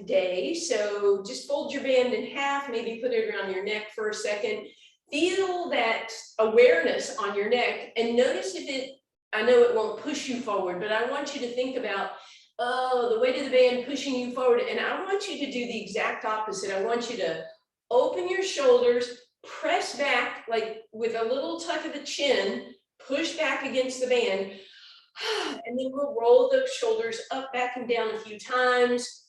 day. So just fold your band in half, maybe put it around your neck for a second. Feel that awareness on your neck and notice if it, I know it won't push you forward, but I want you to think about, oh, the weight of the band pushing you forward. And I want you to do the exact opposite. I want you to open your shoulders, press back like with a little tuck of the chin, push back against the band. And then we'll roll those shoulders up, back, and down a few times.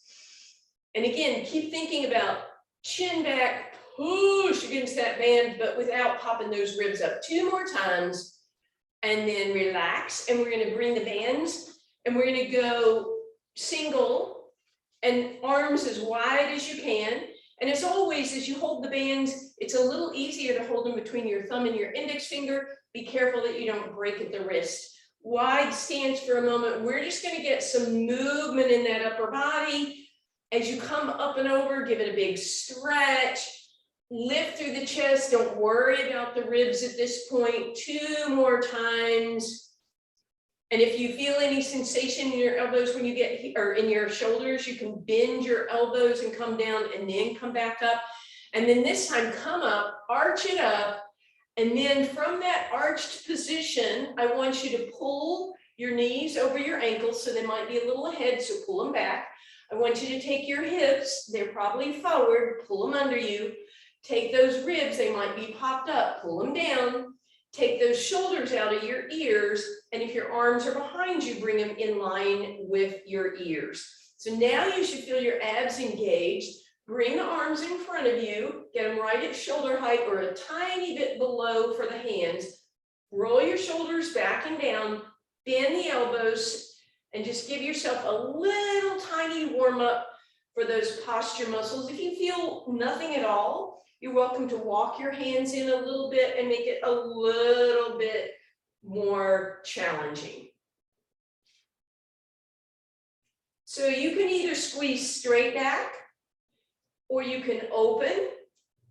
And again, keep thinking about chin back, push against that band, but without popping those ribs up. 2 more times, and then relax. And we're going to bring the bands, and we're going to go single and arms as wide as you can. And as always, as you hold the bands, it's a little easier to hold them between your thumb and your index finger. Be careful that you don't break at the wrist. Wide stance for a moment. We're just going to get some movement in that upper body. As you come up and over, give it a big stretch. Lift through the chest. Don't worry about the ribs at this point. 2 more times. And if you feel any sensation in your elbows when you get here, or in your shoulders, you can bend your elbows and come down and then come back up. And then this time, come up, arch it up. And then from that arched position, I want you to pull your knees over your ankles. So they might be a little ahead, so pull them back. I want you to take your hips, they're probably forward, pull them under you. Take those ribs, they might be popped up, pull them down. Take those shoulders out of your ears. And if your arms are behind you, bring them in line with your ears. So now you should feel your abs engaged. Bring the arms in front of you, get them right at shoulder height or a tiny bit below for the hands. Roll your shoulders back and down, bend the elbows, and just give yourself a little tiny warm up for those posture muscles. If you feel nothing at all, you're welcome to walk your hands in a little bit and make it a little bit more challenging. So you can either squeeze straight back, or you can open,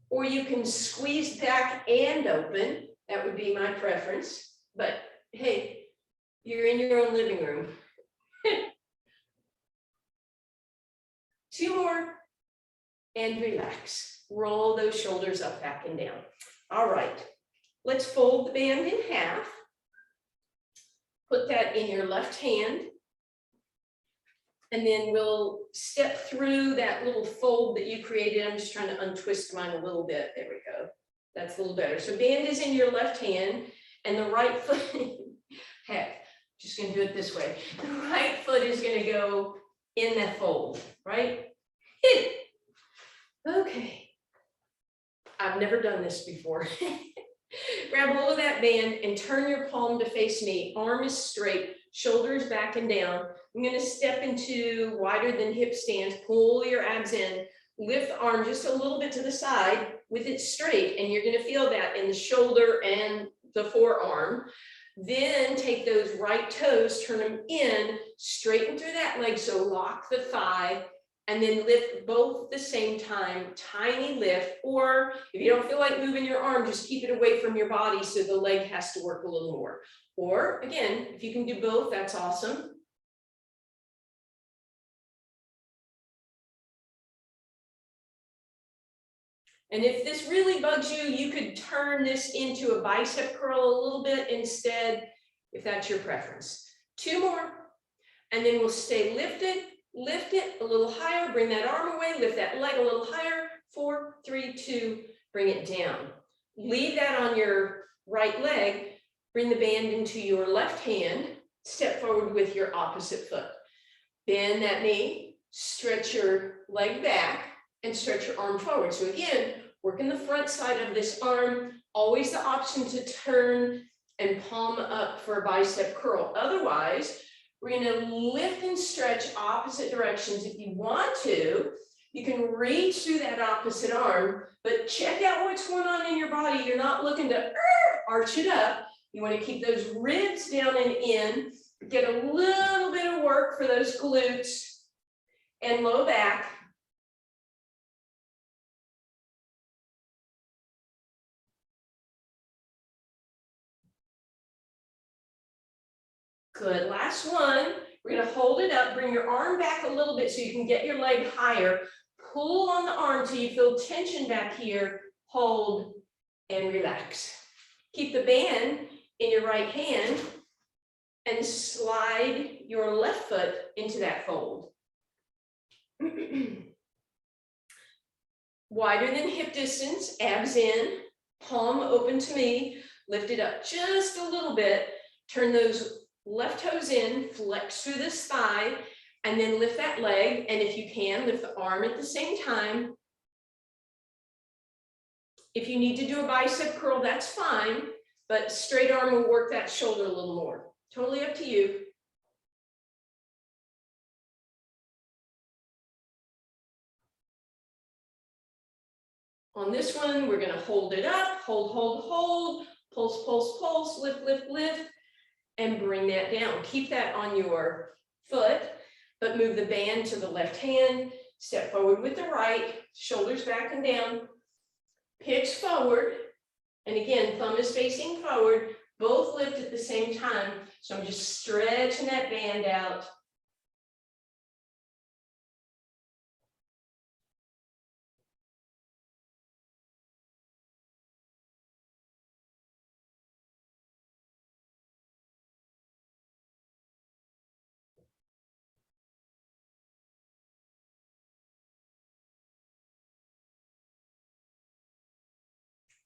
or you can squeeze back and open. That would be my preference. But hey, you're in your own living room. 2 more, and relax. Roll those shoulders up, back, and down. All right, let's fold the band in half. Put that in your left hand. And then we'll step through that little fold that you created. I'm just trying to untwist mine a little bit. There we go. That's a little better. So band is in your left hand and the right foot, heck, just gonna do it this way. The right foot is gonna go in that fold, right? Okay. I've never done this before. Grab hold of that band and turn your palm to face me. Arm is straight, shoulders back and down. I'm going to step into wider than hip stance. Pull your abs in. Lift the arm just a little bit to the side with it straight. And you're going to feel that in the shoulder and the forearm. Then take those right toes, turn them in, straighten through that leg. So lock the thigh. And then lift both at the same time, tiny lift, or if you don't feel like moving your arm, just keep it away from your body so the leg has to work a little more. Or again, if you can do both, that's awesome. And if this really bugs you, you could turn this into a bicep curl a little bit instead, if that's your preference. 2 more, and then we'll stay lifted. Lift it a little higher, bring that arm away, lift that leg a little higher. 4, 3, 2, bring it down. Leave that on your right leg, bring the band into your left hand, step forward with your opposite foot. Bend that knee, stretch your leg back, and stretch your arm forward. So again, working the front side of this arm, always the option to turn and palm up for a bicep curl. Otherwise, we're going to lift and stretch opposite directions. If you want to, you can reach through that opposite arm, but check out what's going on in your body. You're not looking to arch it up. You want to keep those ribs down and in, get a little bit of work for those glutes and low back. Good, last one. We're gonna hold it up, bring your arm back a little bit so you can get your leg higher. Pull on the arm till you feel tension back here. Hold and relax. Keep the band in your right hand and slide your left foot into that fold. Wider than hip distance, abs in, palm open to me, lift it up just a little bit, turn those left toes in, flex through this thigh, and then lift that leg, and if you can, lift the arm at the same time. If you need to do a bicep curl, that's fine, but straight arm will work that shoulder a little more. Totally up to you. On this one, we're gonna hold it up, hold, hold, hold, pulse, pulse, pulse, lift, lift, lift, and bring that down. Keep that on your foot, but move the band to the left hand, step forward with the right, shoulders back and down, pitch forward, and again, thumb is facing forward, both lift at the same time. So I'm just stretching that band out.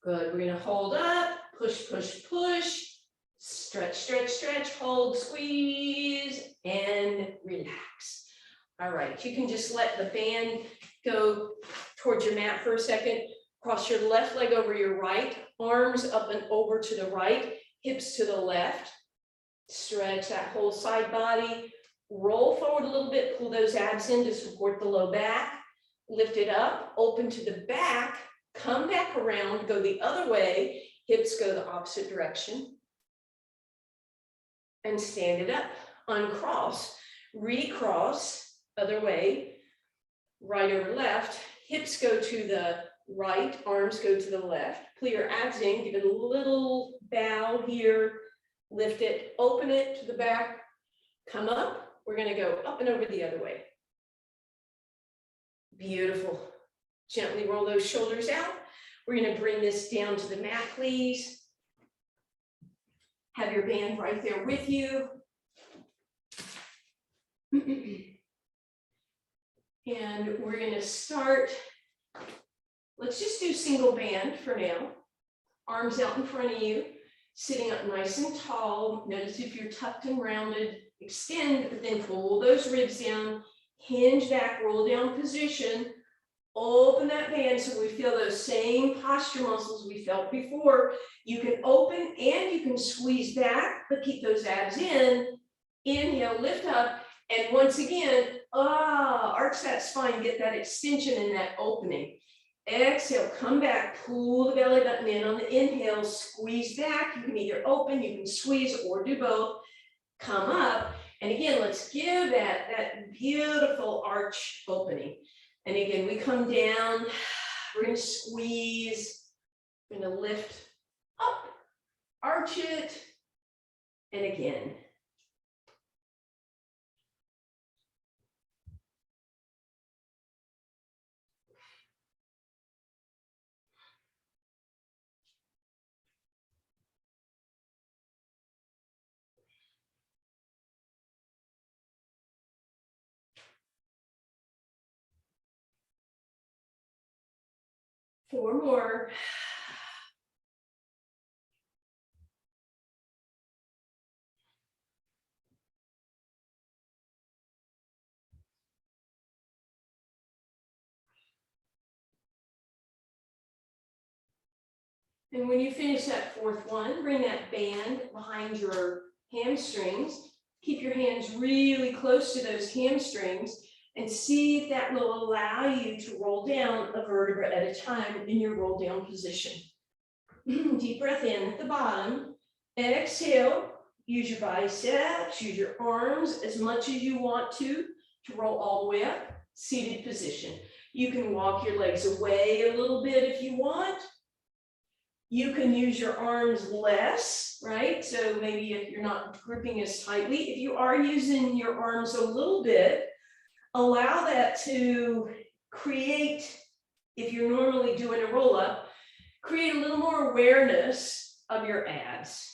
Good, we're gonna hold up, push, push, push, stretch, stretch, stretch, hold, squeeze, and relax. All right, you can just let the band go towards your mat for a second. Cross your left leg over your right, arms up and over to the right, hips to the left. Stretch that whole side body. Roll forward a little bit, pull those abs in to support the low back. Lift it up, open to the back, come back around, go the other way, hips go the opposite direction. And stand it up, uncross, recross, other way, right over left, hips go to the right, arms go to the left. Pull your abs in, give it a little bow here, lift it, open it to the back, come up. We're gonna go up and over the other way. Beautiful. Gently roll those shoulders out. We're gonna bring this down to the mat, please. Have your band right there with you. And we're gonna start, let's just do single band for now. Arms out in front of you, sitting up nice and tall. Notice if you're tucked and rounded, extend, but then pull those ribs down, hinge back, roll down position, open that band so we feel those same posture muscles we felt before. You can open and you can squeeze back, but keep those abs in. Inhale, lift up, and once again, arch that spine, get that extension and that opening. Exhale, come back, pull the belly button in on the inhale, squeeze back. You can either open, you can squeeze, or do both. Come up, and again, let's give that beautiful arch opening. And again, we come down, we're gonna squeeze, we're gonna lift up, arch it, and again. Four more. And when you finish that fourth one, bring that band behind your hamstrings. Keep your hands really close to those hamstrings and see if that will allow you to roll down a vertebra at a time in your roll down position. Deep breath in at the bottom. Exhale, use your biceps, use your arms as much as you want to roll all the way up, seated position. You can walk your legs away a little bit if you want. You can use your arms less, right? So maybe if you're not gripping as tightly, if you are using your arms a little bit, allow that to create, if you're normally doing a roll up, create a little more awareness of your abs.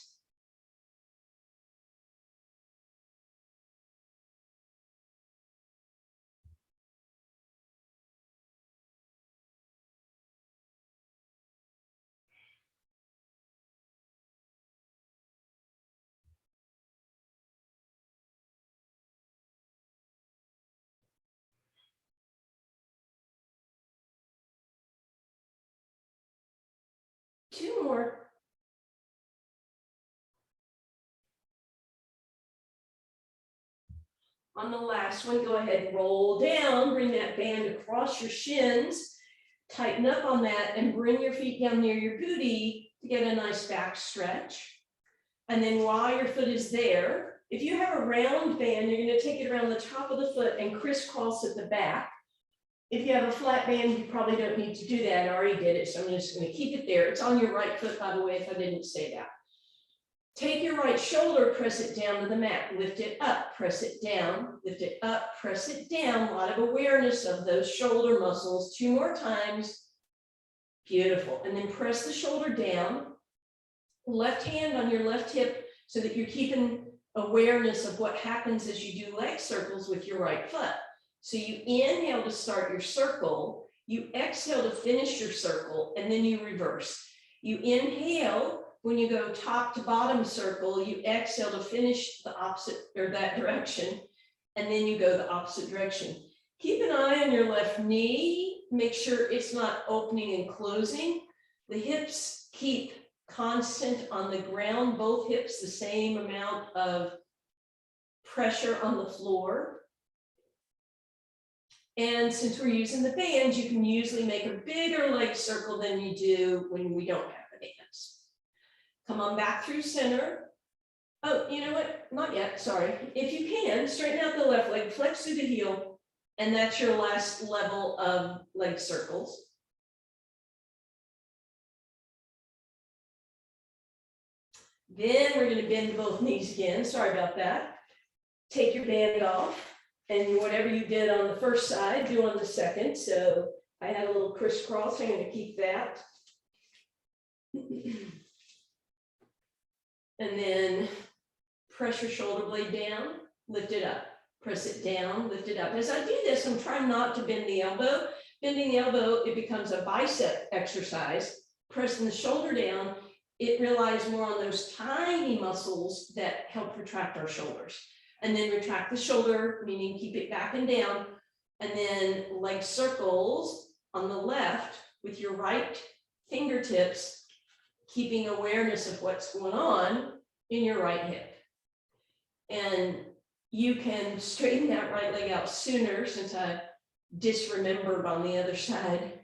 Two more. On the last one, go ahead and roll down, bring that band across your shins, tighten up on that and bring your feet down near your booty to get a nice back stretch. And then while your foot is there, if you have a round band, you're going to take it around the top of the foot and crisscross at the back. If you have a flat band, you probably don't need to do that. I already did it, so I'm just going to keep it there. It's on your right foot, by the way, if I didn't say that. Take your right shoulder, press it down to the mat, lift it up, press it down, lift it up, press it down. A lot of awareness of those shoulder muscles. 2 more times. Beautiful. And then press the shoulder down. Left hand on your left hip so that you're keeping awareness of what happens as you do leg circles with your right foot. So you inhale to start your circle, you exhale to finish your circle, and then you reverse. You inhale when you go top to bottom circle, you exhale to finish the opposite or that direction, and then you go the opposite direction. Keep an eye on your left knee, make sure it's not opening and closing. The hips keep constant on the ground, both hips the same amount of pressure on the floor. And since we're using the bands, you can usually make a bigger leg circle than you do when we don't have the bands. Come on back through center. Oh, you know what? Not yet, sorry. If you can, straighten out the left leg, flex through the heel, and that's your last level of leg circles. Then we're going to bend both knees again. Sorry about that. Take your band off, and whatever you did on the first side, do on the second. So I had a little crisscross. I'm going to keep that. And then press your shoulder blade down, lift it up, press it down, lift it up. As I do this, I'm trying not to bend the elbow. Bending the elbow, it becomes a bicep exercise. Pressing the shoulder down, it relies more on those tiny muscles that help retract our shoulders. And then retract the shoulder, meaning keep it back and down. And then leg circles on the left with your right fingertips, keeping awareness of what's going on in your right hip. And you can straighten that right leg out sooner since I disremembered on the other side.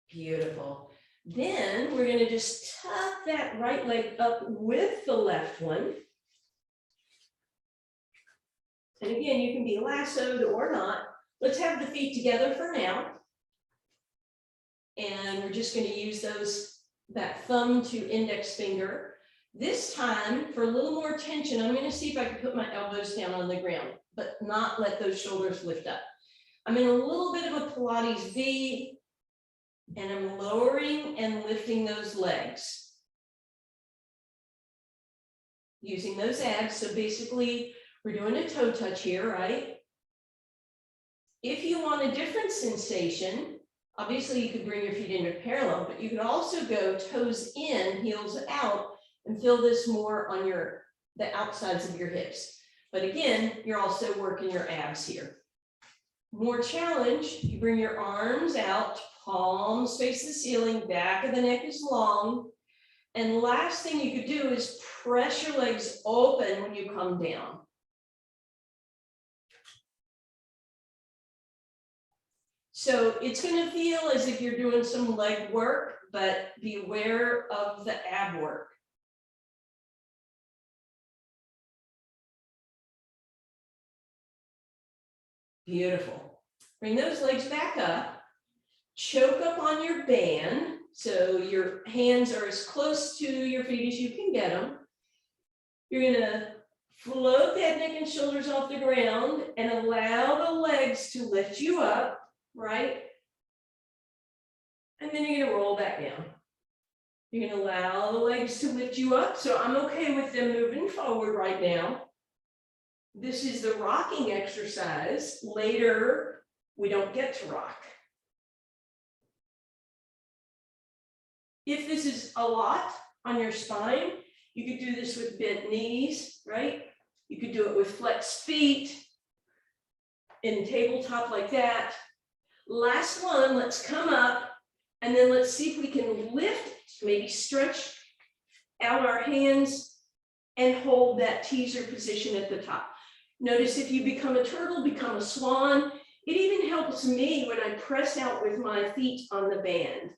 Beautiful. Then we're going to just tuck that right leg up with the left one. And again, you can be lassoed or not. Let's have the feet together for now. And we're just going to use that thumb to index finger. This time, for a little more tension, I'm going to see if I can put my elbows down on the ground, but not let those shoulders lift up. I'm in a little bit of a Pilates V, and I'm lowering and lifting those legs. Using those abs. So basically, we're doing a toe touch here, right? If you want a different sensation, obviously you could bring your feet into parallel, but you could also go toes in, heels out, and feel this more on the outsides of your hips. But again, you're also working your abs here. More challenge, you bring your arms out, palms face the ceiling, back of the neck is long. And last thing you could do is press your legs open when you come down. So it's going to feel as if you're doing some leg work, but be aware of the ab work. Beautiful. Bring those legs back up. Choke up on your band. So your hands are as close to your feet as you can get them. You're going to float that neck and shoulders off the ground and allow the legs to lift you up, right? And then you're going to roll back down. You're going to allow the legs to lift you up. So I'm okay with them moving forward right now. This is the rocking exercise. Later, we don't get to rock. If this is a lot on your spine, you could do this with bent knees, right? You could do it with flexed feet in tabletop like that. Last one, let's come up and then let's see if we can lift, maybe stretch out our hands and hold that teaser position at the top. Notice if you become a turtle, become a swan. It even helps me when I press out with my feet on the band.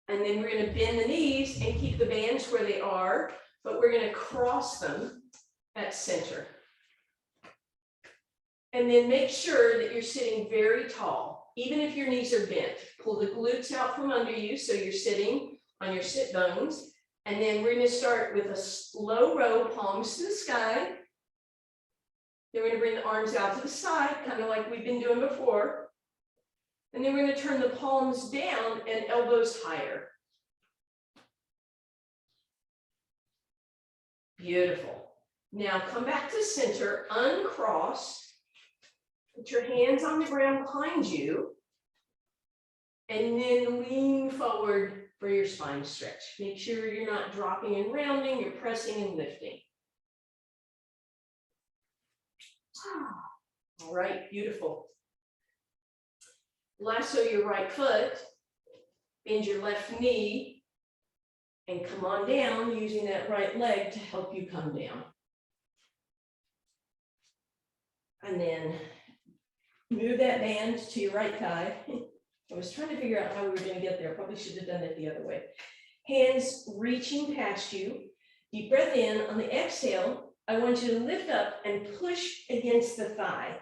And then we're going to bend the knees and keep the bands where they are, but we're going to cross them at center. And then make sure that you're sitting very tall, even if your knees are bent. Pull the glutes out from under you so you're sitting on your sit bones. And then we're going to start with a slow row, palms to the sky. Then we're going to bring the arms out to the side, kind of like we've been doing before. And then we're going to turn the palms down and elbows higher. Beautiful. Now come back to center, uncross. Put your hands on the ground behind you. And then lean forward for your spine stretch. Make sure you're not dropping and rounding, you're pressing and lifting. All right, beautiful. Lasso your right foot, bend your left knee, and come on down using that right leg to help you come down. And then move that band to your right thigh. I was trying to figure out how we were going to get there. Probably should have done it the other way. Hands reaching past you. Deep breath in. On the exhale, I want you to lift up and push against the thigh.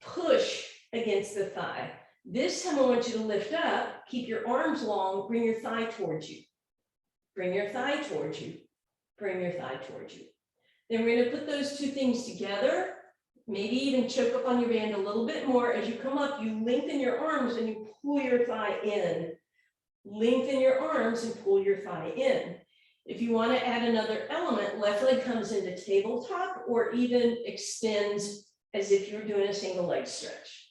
Push against the thigh. This time I want you to lift up, keep your arms long, bring your thigh towards you. Bring your thigh towards you. Bring your thigh towards you. Then we're going to put those two things together. Maybe even choke up on your band a little bit more. As you come up, you lengthen your arms and you pull your thigh in. Lengthen your arms and pull your thigh in. If you want to add another element, left leg comes into tabletop or even extends as if you're doing a single leg stretch.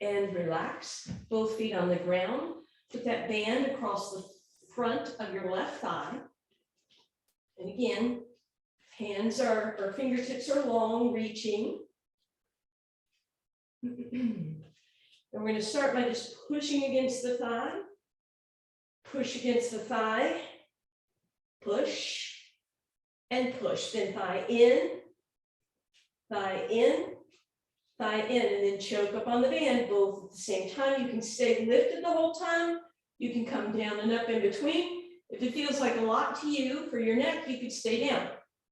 And relax, both feet on the ground. Put that band across the front of your left thigh. And again, hands or fingertips are long, reaching. And we're going to start by just pushing against the thigh. Push against the thigh. Push and push. Then thigh in, thigh in, thigh in, and then choke up on the band both at the same time. You can stay lifted the whole time. You can come down and up in between. If it feels like a lot to you for your neck, you could stay down.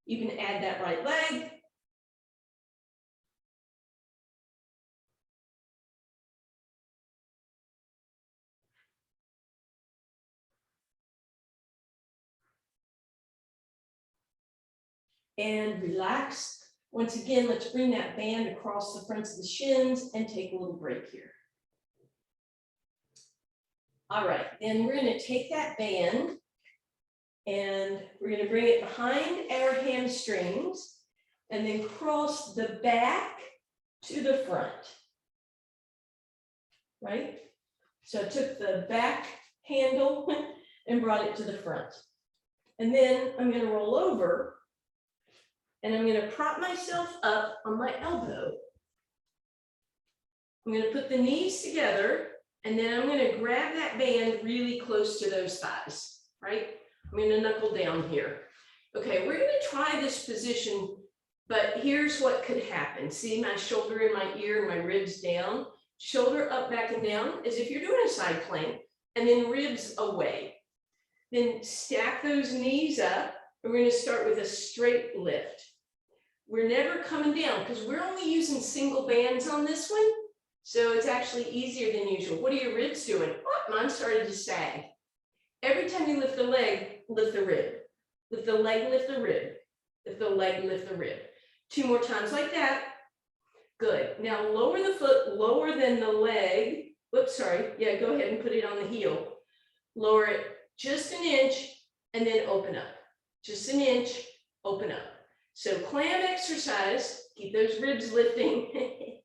You can add that right leg. And relax. Once again, let's bring that band across the fronts of the shins and take a little break here. All right, then we're going to take that band and we're going to bring it behind our hamstrings and then cross the back to the front, right? So I took the back handle and brought it to the front. And then I'm going to roll over And I'm going to prop myself up on my elbow. I'm going to put the knees together, and then I'm going to grab that band really close to those thighs, right? I'm going to knuckle down here. Okay, we're going to try this position, but here's what could happen. See my shoulder in my ear and my ribs down, shoulder up, back, and down, as if you're doing a side plank, and then ribs away. Then stack those knees up. We're going to start with a straight lift. We're never coming down because we're only using single bands on this one. So it's actually easier than usual. What are your ribs doing? Oh, mine started to sag. Every time you lift the leg, lift the rib. Lift the leg, lift the rib. Lift the leg, lift the rib. 2 more times like that. Good. Now lower the foot lower than the leg. Whoops, sorry. Yeah, go ahead and put it on the heel. Lower it just an inch and then open up. Just an inch, open up. So clam exercise, keep those ribs lifting.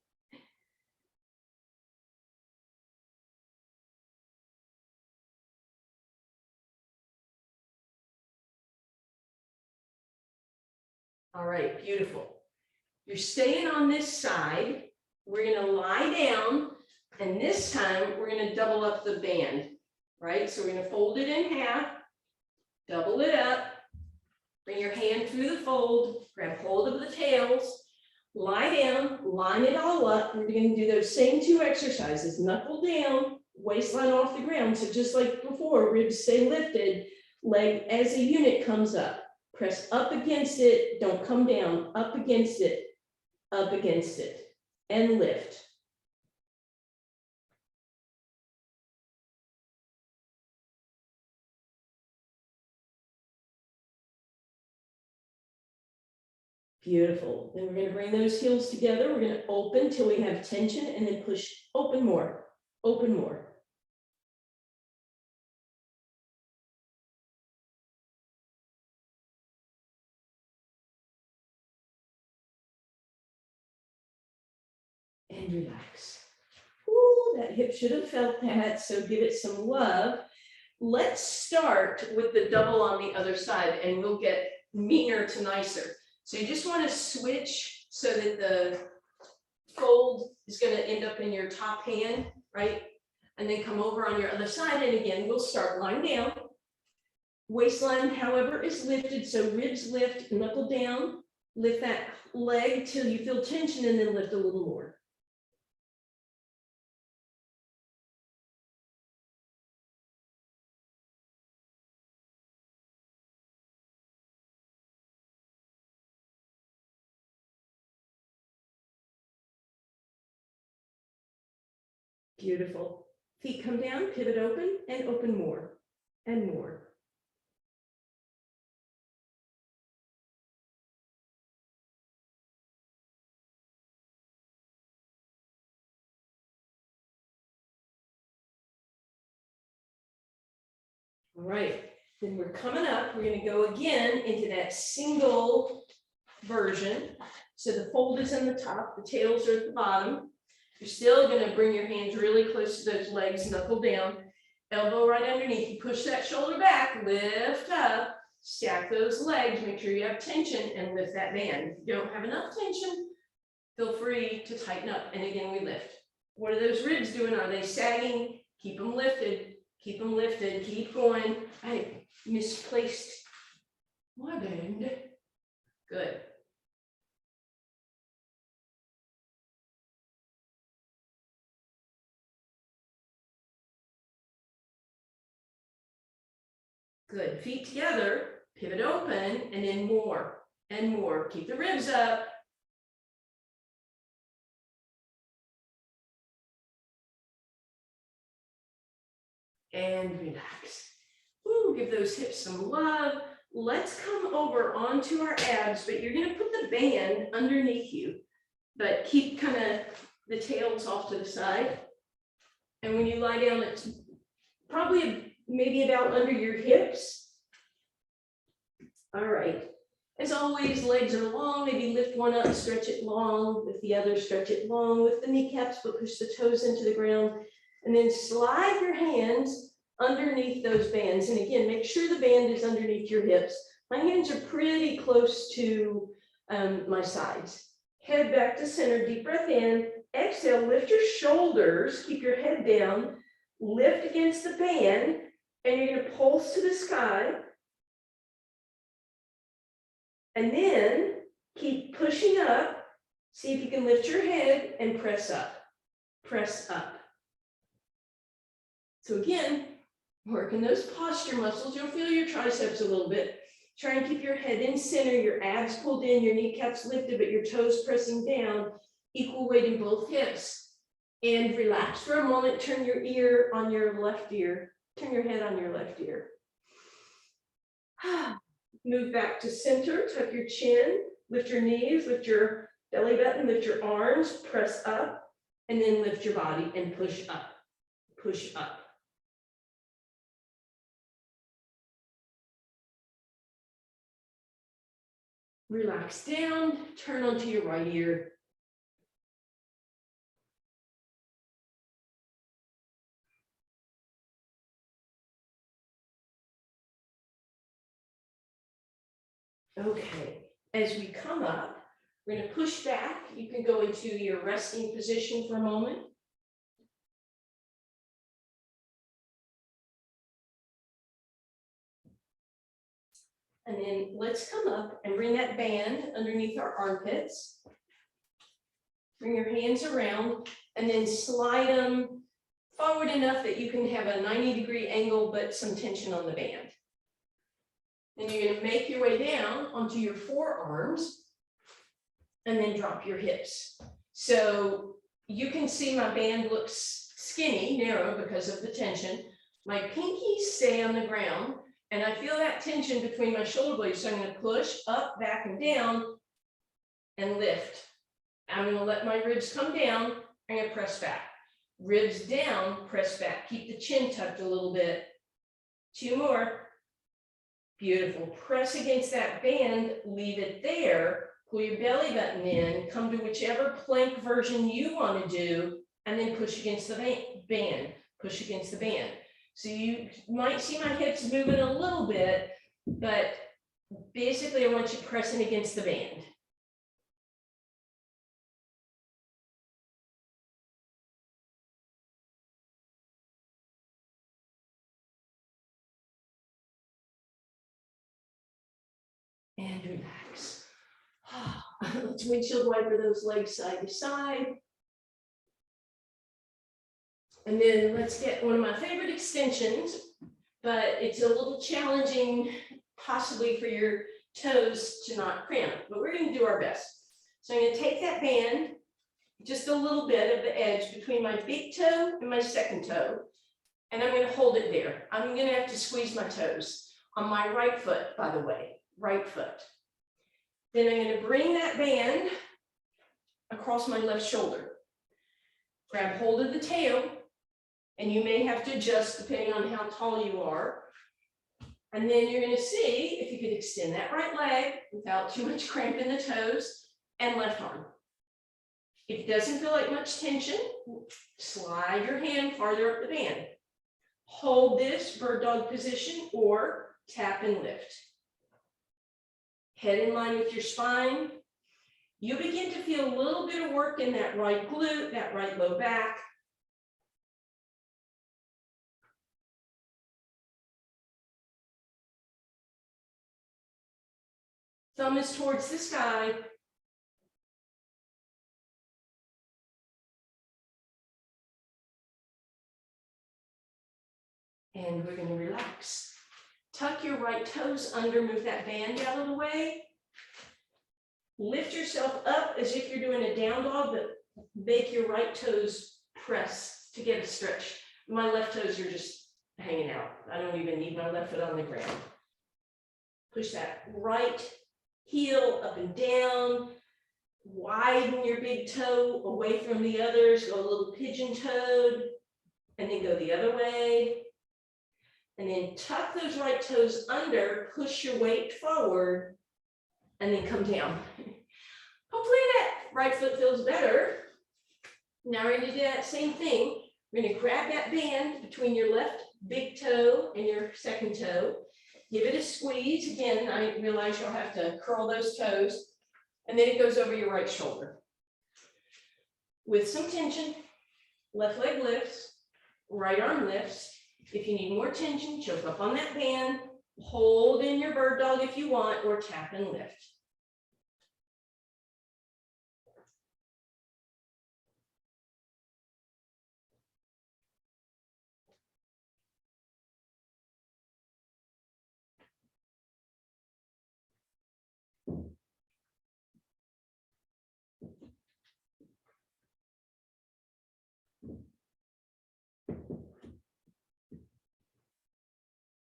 All right, beautiful. You're staying on this side. We're gonna lie down, and this time we're gonna double up the band, right? So we're gonna fold it in half, double it up, bring your hand through the fold, grab hold of the tails, lie down, line it all up. We're gonna do those same 2 exercises, knuckle down, waistline off the ground. So just like before, ribs stay lifted, leg as a unit comes up. Press up against it, don't come down, up against it, and lift. Beautiful. Then we're going to bring those heels together. We're going to open till we have tension and then push, open more, open more. And relax. Ooh, that hip should have felt that, so give it some love. Let's start with the double on the other side and we'll get meaner to nicer. So you just want to switch so that the fold is going to end up in your top hand, right? And then come over on your other side. And again, we'll start lying down. Waistline, however, is lifted. So ribs lift, knuckle down, lift that leg till you feel tension and then lift a little more. Beautiful. Feet come down, pivot open, and open more, and more. All right, then we're coming up. We're going to go again into that single version. So the fold is on the top, the tails are at the bottom. You're still going to bring your hands really close to those legs, knuckle down, elbow right underneath. You push that shoulder back, lift up, stack those legs, make sure you have tension, and lift that band. If you don't have enough tension, feel free to tighten up. And again, we lift. What are those ribs doing? Are they sagging? Keep them lifted. Keep them lifted. Keep going. I misplaced my band. Good. Good. Feet together, pivot open, and then more and more. Keep the ribs up. And relax. Ooh, give those hips some love. Let's come over onto our abs, but you're going to put the band underneath you, but keep kind of the tails off to the side. And when you lie down, it's probably maybe about under your hips. All right. As always, legs are long. Maybe lift one up, stretch it long. With the other, stretch it long with the kneecaps, but push the toes into the ground. And then slide your hands underneath those bands. And again, make sure the band is underneath your hips. My hands are pretty close to my sides. Head back to center, deep breath in, exhale, lift your shoulders, keep your head down, lift against the band, and you're gonna pulse to the sky. And then keep pushing up. See if you can lift your head and press up. Press up. So again, working those posture muscles. You'll feel your triceps a little bit. Try and keep your head in center, your abs pulled in, your kneecaps lifted, but your toes pressing down, equal weight in both hips. And relax for a moment, turn your ear on your left ear. Turn your head on your left ear. Move back to center, tuck your chin, lift your knees, lift your belly button, lift your arms, press up, and then lift your body and push up, push up. Relax down, turn onto your right ear. Okay, as we come up, we're going to push back. You can go into your resting position for a moment. And then let's come up and bring that band underneath our armpits. Bring your hands around and then slide them forward enough that you can have a 90-degree angle, but some tension on the band. Then you're going to make your way down onto your forearms and then drop your hips. So you can see my band looks skinny, narrow because of the tension. My pinkies stay on the ground and I feel that tension between my shoulder blades. So I'm going to push up, back, and down and lift. I'm going to let my ribs come down. I'm going to press back. Ribs down, press back. Keep the chin tucked a little bit. 2 more. Beautiful. Press against that band, leave it there. Pull your belly button in, come to whichever plank version you want to do, and then push against the band. Push against the band. So you might see my hips moving a little bit, but basically I want you pressing against the band. And relax. Let's windshield wiper those legs side to side. And then let's get one of my favorite extensions, but it's a little challenging possibly for your toes to not cramp, but we're going to do our best. So I'm going to take that band, just a little bit of the edge between my big toe and my second toe, and I'm going to hold it there. I'm going to have to squeeze my toes on my right foot, by the way, right foot. Then I'm going to bring that band across my left shoulder. Grab hold of the tail, and you may have to adjust depending on how tall you are. And then you're going to see if you could extend that right leg without too much cramp in the toes and left arm. If it doesn't feel like much tension, slide your hand farther up the band. Hold this bird dog position or tap and lift. Head in line with your spine. You begin to feel a little bit of work in that right glute, that right low back. Thumb is towards the sky. And we're going to relax. Tuck your right toes under, move that band out of the way. Lift yourself up as if you're doing a down dog, but make your right toes press to get a stretch. My left toes are just hanging out. I don't even need my left foot on the ground. Push that right heel up and down. Widen your big toe away from the others. Go a little pigeon-toed, and then go the other way. And then tuck those right toes under, push your weight forward, and then come down. Hopefully that right foot feels better. Now we're going to do that same thing. We're going to grab that band between your left big toe and your second toe. Give it a squeeze. Again, I realize you'll have to curl those toes. And then it goes over your right shoulder. With some tension, left leg lifts, right arm lifts. If you need more tension, choke up on that band, hold in your bird dog if you want, or tap and lift.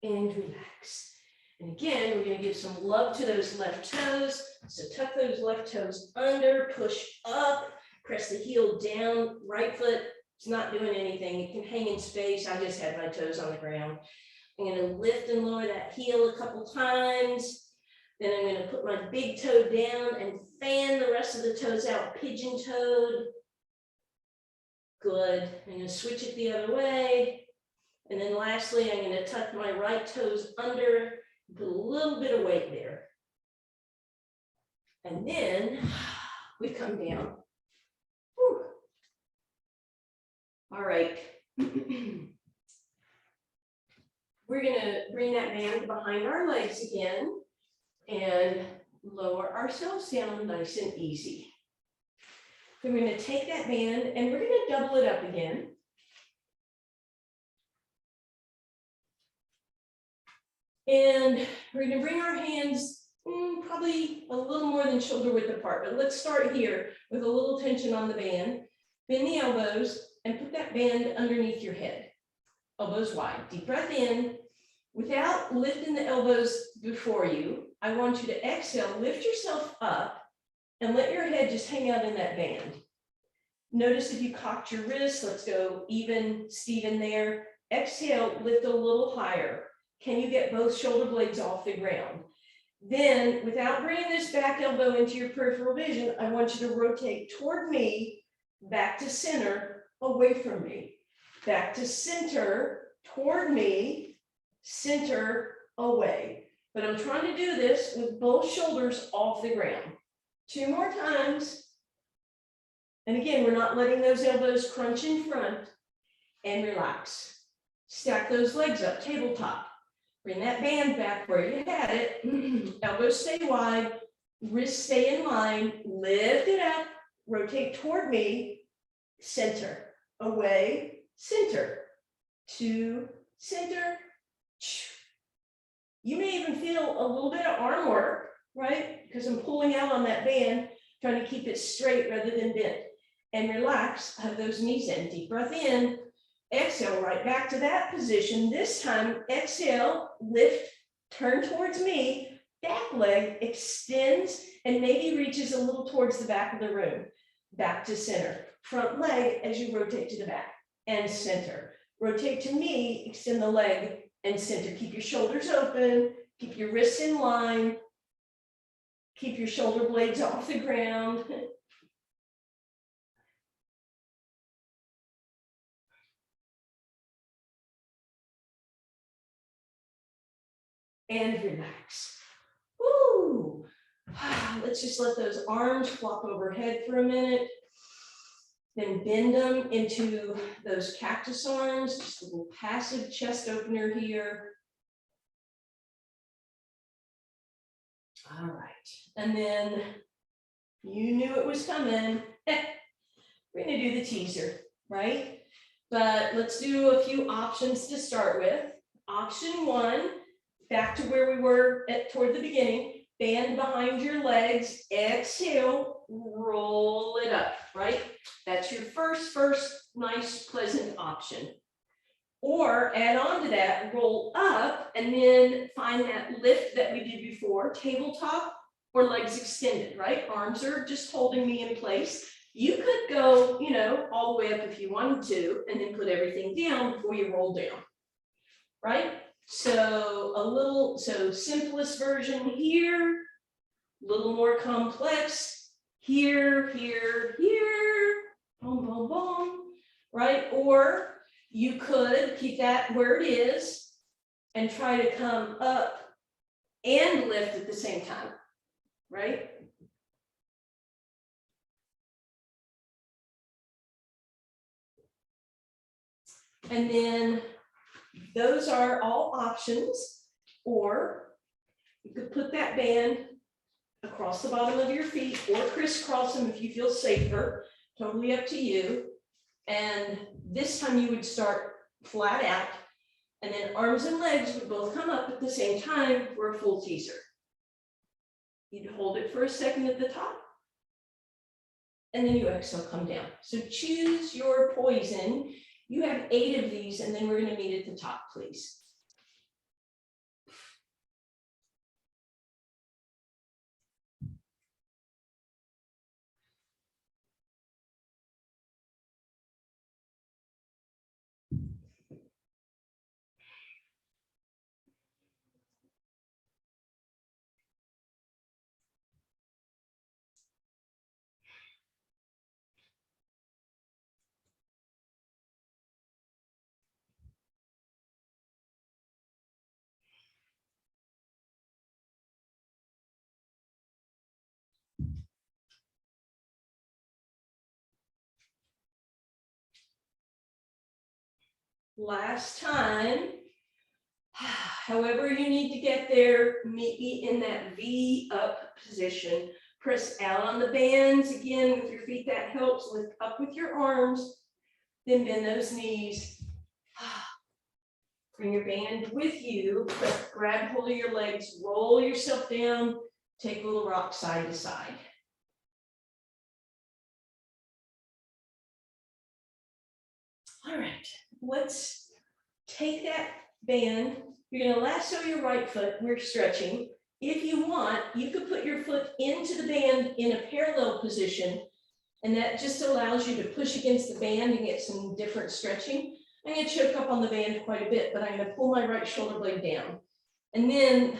And relax. And again, we're going to give some love to those left toes. So tuck those left toes under, push up, press the heel down, right foot. It's not doing anything. It can hang in space. I just had my toes on the ground. I'm going to lift and lower that heel a couple times. Then I'm going to put my big toe down and fan the rest of the toes out, pigeon-toed. Good. I'm going to switch it the other way. And then lastly, I'm going to tuck my right toes under, put a little bit of weight there. And then we come down. Whew. All right. We're going to bring that band behind our legs again and lower ourselves down nice and easy. So we're going to take that band and we're going to double it up again. And we're going to bring our hands probably a little more than shoulder width apart, but let's start here with a little tension on the band. Bend the elbows and put that band underneath your head. Elbows wide. Deep breath in. Without lifting the elbows before you, I want you to exhale, lift yourself up, and let your head just hang out in that band. Notice if you cocked your wrists, let's go even, Steven there. Exhale, lift a little higher. Can you get both shoulder blades off the ground? Then, without bringing this back elbow into your peripheral vision, I want you to rotate toward me, back to center, away from me. Back to center, toward me, center, away. But I'm trying to do this with both shoulders off the ground. 2 more times. And again, we're not letting those elbows crunch in front, and relax. Stack those legs up, tabletop. Bring that band back where you had it. Elbows stay wide, wrists stay in line, lift it up, rotate toward me, center, away, center, to center. You may even feel a little bit of arm work, right? Because I'm pulling out on that band, trying to keep it straight rather than bent. And relax, have those knees in, deep breath in. Exhale, right back to that position. This time, exhale, lift, turn towards me, back leg extends and maybe reaches a little towards the back of the room. Back to center. Front leg as you rotate to the back and center. Rotate to me, extend the leg and center. Keep your shoulders open, keep your wrists in line, keep your shoulder blades off the ground. And relax. Woo! Let's just let those arms flop overhead for a minute. Then bend them into those cactus arms, just a little passive chest opener here. All right, and then you knew it was coming. We're gonna do the teaser, right? But let's do a few options to start with. Option 1, back to where we were toward the beginning, band behind your legs, exhale, roll it up, right? That's your first nice, pleasant option. Or add on to that, roll up, and then find that lift that we did before, tabletop or legs extended, right? Arms are just holding me in place. You could go, all the way up if you wanted to, and then put everything down before you roll down, right? So simplest version here, a little more complex here, boom, boom, boom, right? Or you could keep that where it is and try to come up and lift at the same time, right? And then those are all options, or you could put that band across the bottom of your feet or crisscross them if you feel safer, totally up to you. And this time you would start flat out, and then arms and legs would both come up at the same time for a full teaser. You'd hold it for a second at the top, and then you exhale, come down. So choose your poison. You have 8 of these, and then we're going to meet at the top, please. Last time. However you need to get there, meet me in that V up position. Press out on the bands again with your feet, that helps. Lift up with your arms, then bend those knees. Bring your band with you, grab hold of your legs, roll yourself down, take a little rock side to side. All right, let's take that band. You're going to lasso your right foot. We're stretching. If you want, you could put your foot into the band in a parallel position, and that just allows you to push against the band and get some different stretching. I'm going to choke up on the band quite a bit, but I'm going to pull my right shoulder blade down. And then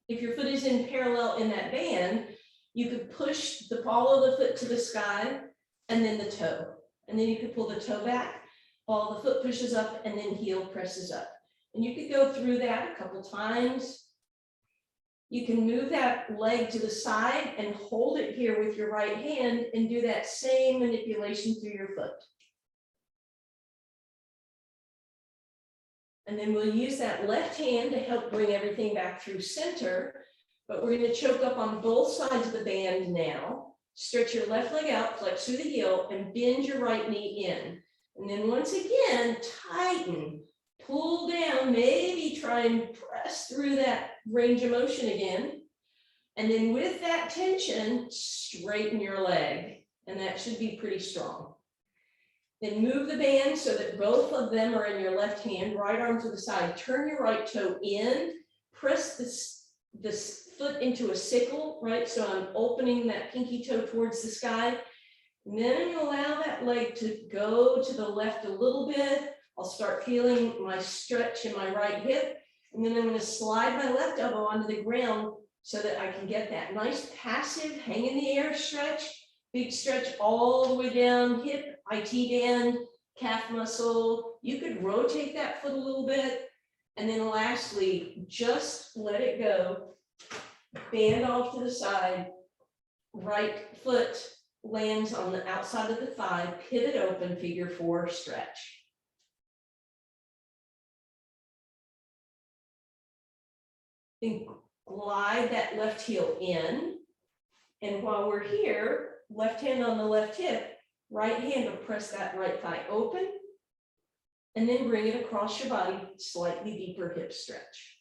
if your foot is in parallel in that band, you could push the ball of the foot to the sky and then the toe. And then you could pull the toe back, ball of the foot pushes up, and then heel presses up. And you could go through that a couple times. You can move that leg to the side and hold it here with your right hand and do that same manipulation through your foot. And then we'll use that left hand to help bring everything back through center, but we're going to choke up on both sides of the band now. Stretch your left leg out, flex through the heel, and bend your right knee in. And then once again, tighten, pull down, maybe try and press through that range of motion again. And then with that tension, straighten your leg, and that should be pretty strong. Then move the band so that both of them are in your left hand, right arm to the side. Turn your right toe in, press this foot into a sickle, right? So I'm opening that pinky toe towards the sky. And then you allow that leg to go to the left a little bit. I'll start feeling my stretch in my right hip. And then I'm going to slide my left elbow onto the ground so that I can get that nice passive hang in the air stretch. Big stretch all the way down, hip, IT band, calf muscle. You could rotate that foot a little bit. And then lastly, just let it go. Band off to the side. Right foot lands on the outside of the thigh, pivot open, figure 4 stretch. Then glide that left heel in. And while we're here, left hand on the left hip, right hand will press that right thigh open, and then bring it across your body, slightly deeper hip stretch.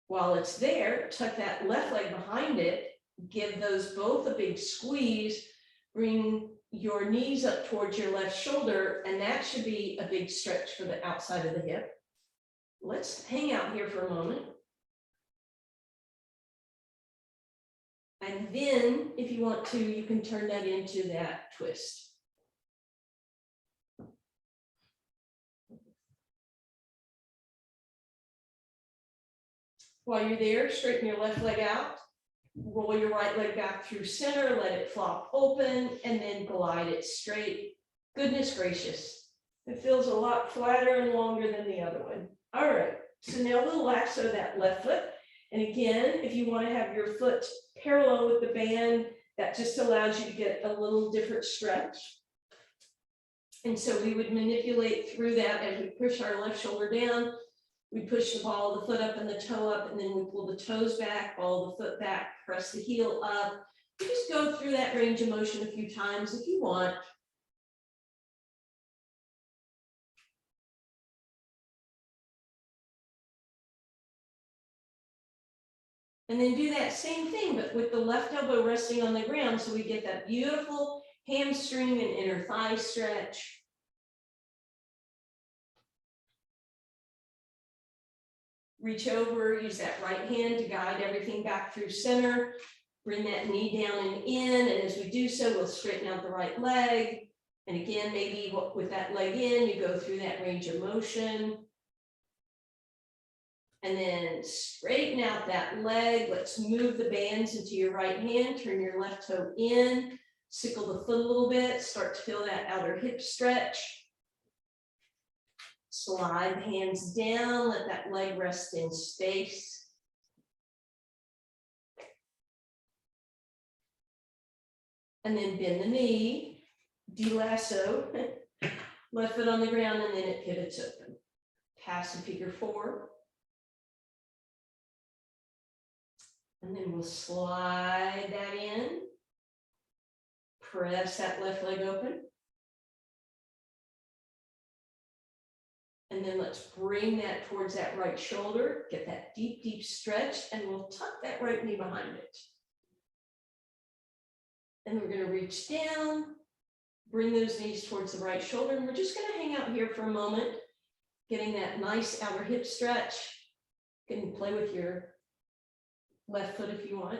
While it's there, tuck that left leg behind it, give those both a big squeeze, bring your knees up towards your left shoulder, and that should be a big stretch for the outside of the hip. Let's hang out here for a moment. And then, if you want to, you can turn that into that twist. While you're there, straighten your left leg out, roll your right leg back through center, let it flop open, and then glide it straight. Goodness gracious, it feels a lot flatter and longer than the other one. All right, so now we'll lasso that left foot. And again, if you want to have your foot parallel with the band, that just allows you to get a little different stretch. And so we would manipulate through that as we push our left shoulder down. We push the ball of the foot up and the toe up, and then we pull the toes back, ball of the foot back, press the heel up. You just go through that range of motion a few times if you want. And then do that same thing, but with the left elbow resting on the ground, so we get that beautiful hamstring and inner thigh stretch. Reach over, use that right hand to guide everything back through center. Bring that knee down and in, and as we do so, we'll straighten out the right leg. And again, maybe with that leg in, you go through that range of motion. And then straighten out that leg. Let's move the bands into your right hand, turn your left toe in, sickle the foot a little bit, start to feel that outer hip stretch. Slide the hands down, let that leg rest in space. And then bend the knee, de-lasso, left foot on the ground, and then it pivots open. Pass in figure 4. And then we'll slide that in. Press that left leg open. And then let's bring that towards that right shoulder, get that deep, deep stretch, and we'll tuck that right knee behind it. And we're going to reach down, bring those knees towards the right shoulder, and we're just going to hang out here for a moment, getting that nice outer hip stretch. You can play with your left foot if you want.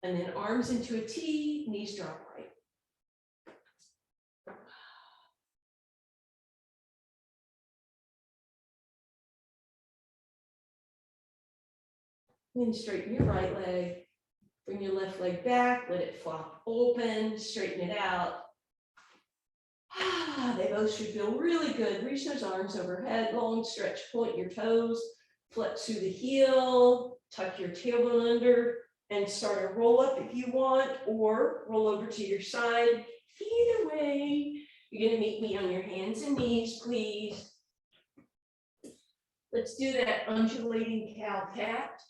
And then arms into a T, knees drop right. Then straighten your right leg, bring your left leg back, let it flop open, straighten it out. They both should feel really good. Reach those arms overhead, long stretch, point your toes, flex through the heel, tuck your tailbone under, and start a roll up if you want, or roll over to your side. Either way, you're gonna meet me on your hands and knees, please. Let's do that undulating cow cat.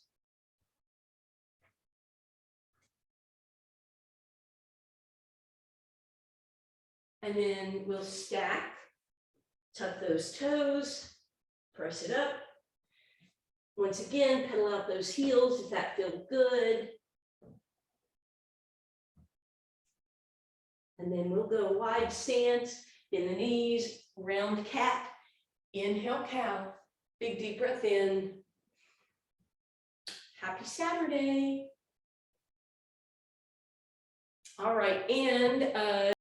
And then we'll stack, tuck those toes, press it up. Once again, pedal out those heels if that feels good. And then we'll go wide stance, in the knees, round cat, inhale cow, big deep breath in. Happy Saturday. All right, and